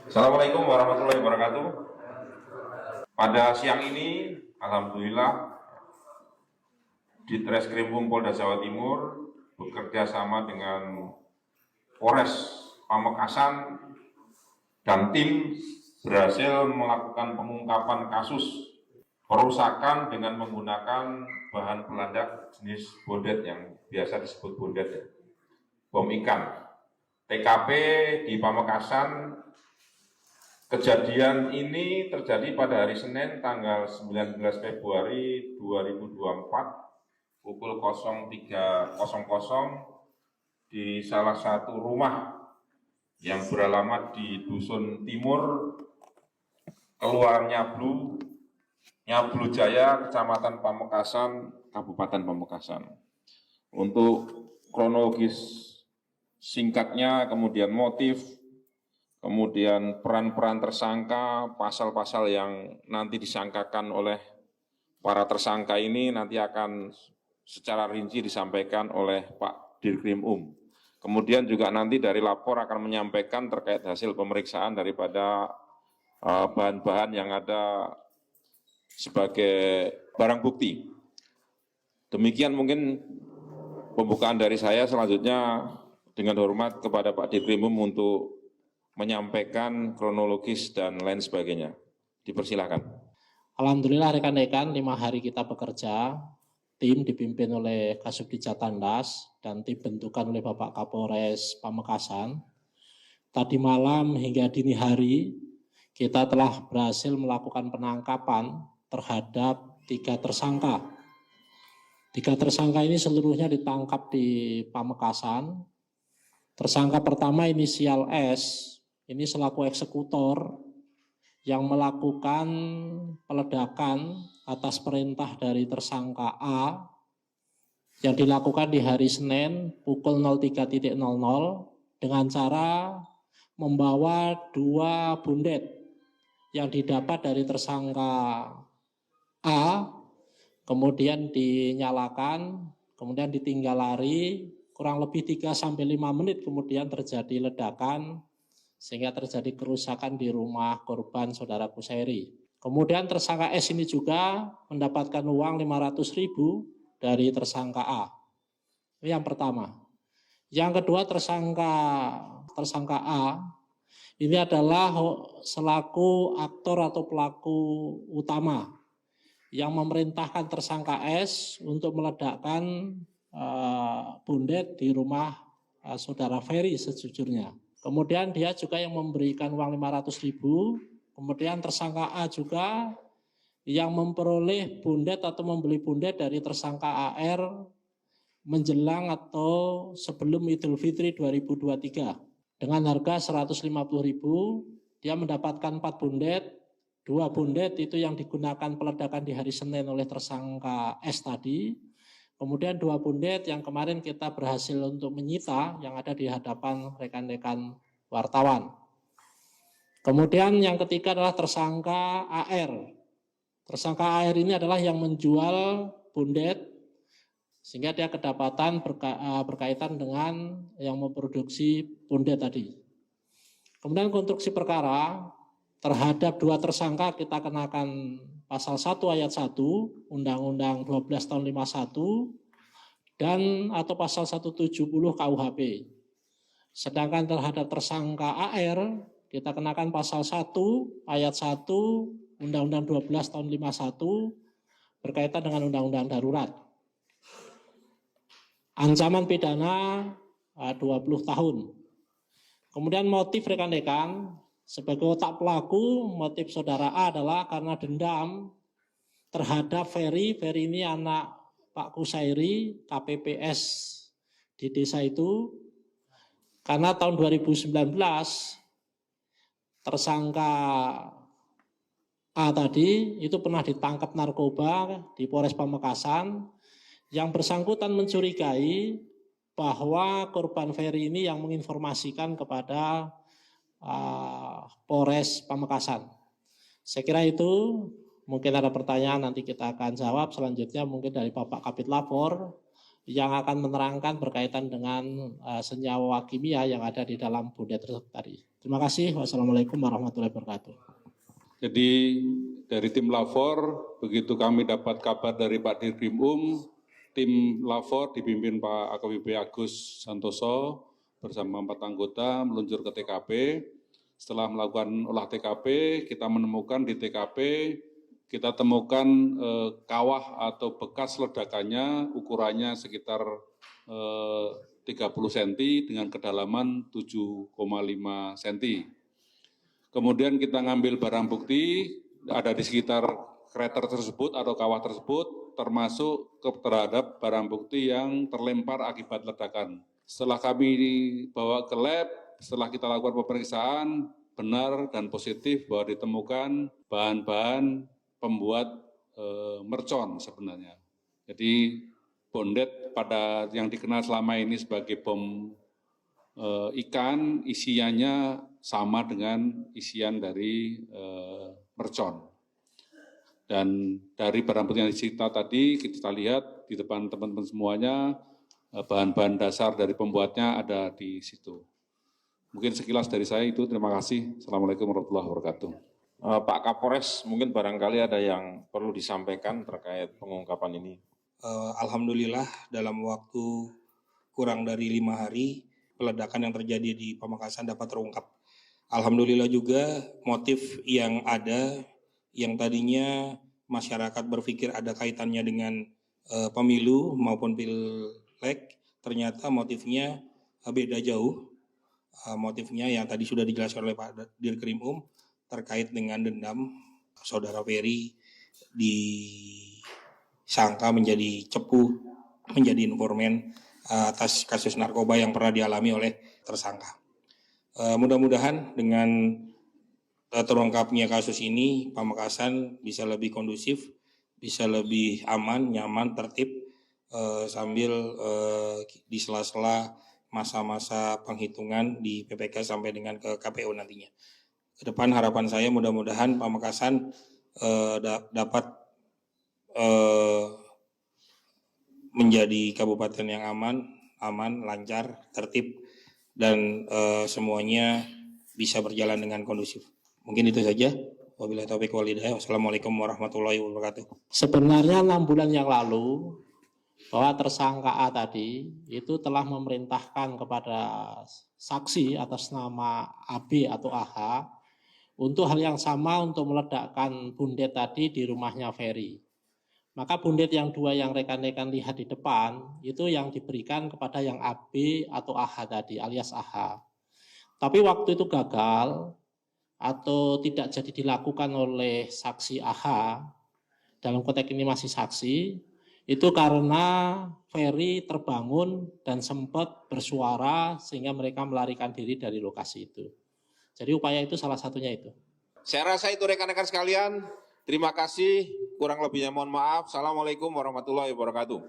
Assalamualaikum warahmatullahi wabarakatuh. Pada siang ini, alhamdulillah, Ditreskrimum Polda Jawa Timur bekerja sama dengan Polres Pamekasan dan tim berhasil melakukan pengungkapan kasus perusakan dengan menggunakan bahan peledak jenis bondet yang biasa disebut bondet, bom ikan. TKP di Pamekasan. Kejadian ini terjadi pada hari Senin tanggal 19 Februari 2024 pukul 03.00 di salah satu rumah yang beralamat di Dusun Timur, Keluar Nyablu Jaya, Kecamatan Pamekasan, Kabupaten Pamekasan. Untuk kronologis singkatnya, kemudian motif, kemudian peran-peran tersangka, pasal-pasal yang nanti disangkakan oleh para tersangka ini nanti akan secara rinci disampaikan oleh Pak Dirkrimum. Kemudian juga nanti dari lapor akan menyampaikan terkait hasil pemeriksaan daripada bahan-bahan yang ada sebagai barang bukti. Demikian mungkin pembukaan dari saya. Selanjutnya dengan hormat kepada Pak Dirkrimum untuk menyampaikan kronologis dan lain sebagainya. Dipersilakan. Alhamdulillah rekan-rekan, 5 hari kita bekerja, tim dipimpin oleh Kasubdit Jatandas dan tim bentukan oleh Bapak Kapolres Pamekasan. Tadi malam hingga dini hari kita telah berhasil melakukan penangkapan terhadap 3 tersangka. 3 tersangka ini seluruhnya ditangkap di Pamekasan. Tersangka pertama inisial S, ini selaku eksekutor yang melakukan peledakan atas perintah dari tersangka A yang dilakukan di hari Senin pukul 03.00 dengan cara membawa 2 bondet yang didapat dari tersangka A, kemudian dinyalakan, kemudian ditinggal lari, kurang lebih 3-5 menit kemudian terjadi ledakan sehingga terjadi kerusakan di rumah korban saudara Kusairi. Kemudian tersangka S ini juga mendapatkan uang 500.000 dari tersangka A. Ini yang pertama. Yang kedua, tersangka A ini adalah selaku aktor atau pelaku utama yang memerintahkan tersangka S untuk meledakkan bondet di rumah saudara Ferry sejujurnya. Kemudian dia juga yang memberikan uang 500.000, kemudian tersangka A juga yang memperoleh bondet atau membeli bondet dari tersangka AR menjelang atau sebelum Idul Fitri 2023. Dengan harga 150.000, dia mendapatkan 4 bondet, 2 bondet itu yang digunakan peledakan di hari Senin oleh tersangka S tadi. Kemudian 2 bondet yang kemarin kita berhasil untuk menyita yang ada di hadapan rekan-rekan wartawan. Kemudian yang ketiga adalah tersangka AR. Tersangka AR ini adalah yang menjual bondet sehingga dia kedapatan berkaitan dengan yang memproduksi bondet tadi. Kemudian konstruksi perkara terhadap 2 tersangka kita kenakan pasal 1 ayat 1 Undang-Undang 12 tahun 51 dan atau pasal 170 KUHP. Sedangkan terhadap tersangka AR kita kenakan pasal 1 ayat 1 Undang-Undang 12 tahun 51 berkaitan dengan undang-undang darurat. Ancaman pidana 20 tahun. Kemudian motif rekan-rekan sebagai otak pelaku, motif saudara A adalah karena dendam terhadap Ferry. Ferry ini anak Pak Kusairi, KPPS di desa itu. Karena tahun 2019 tersangka A tadi itu pernah ditangkap narkoba di Polres Pamekasan. Yang bersangkutan mencurigai bahwa korban Ferry ini yang menginformasikan kepada Polres Pamekasan. Saya kira itu, mungkin ada pertanyaan nanti kita akan jawab. Selanjutnya mungkin dari Bapak Kabid Lapor yang akan menerangkan berkaitan dengan senyawa kimia yang ada di dalam bondet tersebut tadi. Terima kasih. Wassalamualaikum warahmatullahi wabarakatuh. Jadi dari tim Lafor, begitu kami dapat kabar dari Pak Dirkrim tim Lafor dipimpin Pak AKBP Agus Santoso bersama 4 anggota meluncur ke TKP. Setelah melakukan olah TKP, kita menemukan di TKP, kita temukan kawah atau bekas ledakannya, ukurannya sekitar 30 cm dengan kedalaman 7,5 cm. Kemudian kita ngambil barang bukti, ada di sekitar krater tersebut atau kawah tersebut, termasuk terhadap barang bukti yang terlempar akibat ledakan. Setelah kami dibawa ke lab, setelah kita lakukan pemeriksaan, benar dan positif bahwa ditemukan bahan-bahan pembuat mercon sebenarnya. Jadi bondet pada yang dikenal selama ini sebagai bom ikan, isiannya sama dengan isian dari mercon. Dan dari barang bukti yang disita tadi, kita lihat di depan teman-teman semuanya, bahan-bahan dasar dari pembuatnya ada di situ. Mungkin sekilas dari saya itu, terima kasih. Assalamualaikum warahmatullahi wabarakatuh. Pak Kapolres, mungkin barangkali ada yang perlu disampaikan terkait pengungkapan ini. Alhamdulillah dalam waktu kurang dari 5 hari, peledakan yang terjadi di Pamekasan dapat terungkap. Alhamdulillah juga motif yang ada, yang tadinya masyarakat berpikir ada kaitannya dengan pemilu maupun pilek, ternyata motifnya beda jauh. Motifnya yang tadi sudah dijelaskan oleh Pak Dirkrim terkait dengan dendam saudara Ferry disangka menjadi cepu, menjadi informan atas kasus narkoba yang pernah dialami oleh tersangka. Mudah-mudahan dengan terungkapnya kasus ini, Pamekasan bisa lebih kondusif, bisa lebih aman, nyaman, tertib, sambil di sela-sela masa-masa penghitungan di PPK sampai dengan ke KPU nantinya. Ke depan harapan saya mudah-mudahan Pamekasan dapat menjadi kabupaten yang aman, lancar, tertib, dan semuanya bisa berjalan dengan kondusif. Mungkin itu saja. Wabillahi taufiq wal hidayah. Wassalamualaikum warahmatullahi wabarakatuh. Sebenarnya 6 bulan yang lalu, bahwa tersangka A tadi itu telah memerintahkan kepada saksi atas nama AB atau AH untuk hal yang sama untuk meledakkan bundet tadi di rumahnya Ferry. Maka bundet yang 2 yang rekan-rekan lihat di depan itu yang diberikan kepada yang AB atau AH tadi alias AH. Tapi waktu itu gagal atau tidak jadi dilakukan oleh saksi AH, dalam konteks ini masih saksi, itu karena Ferry terbangun dan sempat bersuara sehingga mereka melarikan diri dari lokasi itu. Jadi upaya itu salah satunya itu. Saya rasa itu rekan-rekan sekalian. Terima kasih. Kurang lebihnya mohon maaf. Assalamualaikum warahmatullahi wabarakatuh.